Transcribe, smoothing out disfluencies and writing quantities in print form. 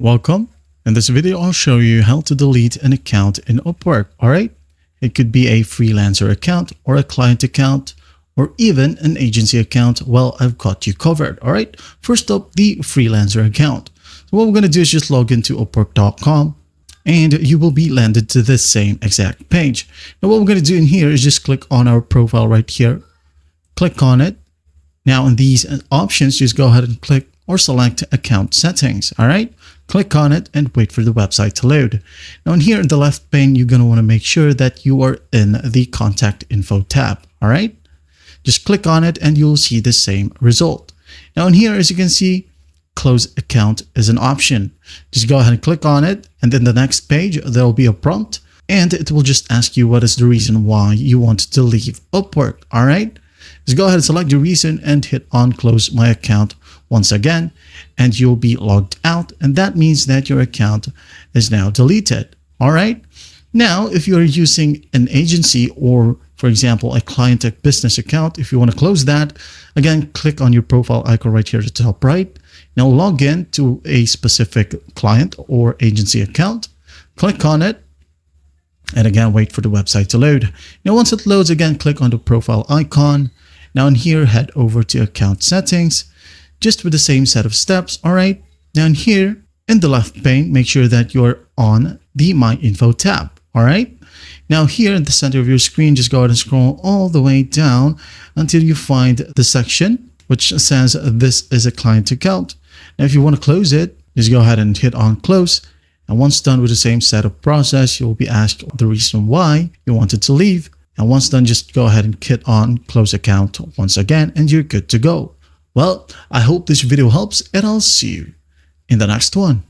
Welcome. In this video, I'll show you how to delete an account in Upwork. All right. It could be a freelancer account or a client account or even an agency account. Well, I've got you covered. All right. First up, the freelancer account. So what we're going to do is just log into upwork.com and you will be landed to this same exact page. Now, what we're going to do in here is just click on our profile right here. Click on it. Now, in these options, just go ahead and click or select account settings. All right. Click on it and wait for the website to load. Now in here in the left pane, you're going to want to make sure that you are in the contact info tab. All right. Just click on it and you'll see the same result. Now in here, as you can see, close account is an option. Just go ahead and click on it. And then the next page, there will be a prompt and it will just ask you what is the reason why you want to leave Upwork. All right. Just go ahead and select the reason and hit on close my account once again, and you'll be logged out. And that means that your account is now deleted. All right. Now, if you're using an agency or, for example, a client business account, if you want to close that, again, click on your profile icon right here at the top right. Now log in to a specific client or agency account. Click on it. And again, wait for the website to load. Now, once it loads, again, click on the profile icon. Now in here, head over to account settings, just with the same set of steps. All right. Now in here, in the left pane, make sure that you're on the My Info tab. All right. Now here in the center of your screen, just go ahead and scroll all the way down until you find the section which says this is a client account. Now, if you want to close it, just go ahead and hit on close. And once done with the same setup process, you'll be asked the reason why you wanted to leave. And once done, just go ahead and hit on close account once again, and you're good to go. Well, I hope this video helps, and I'll see you in the next one.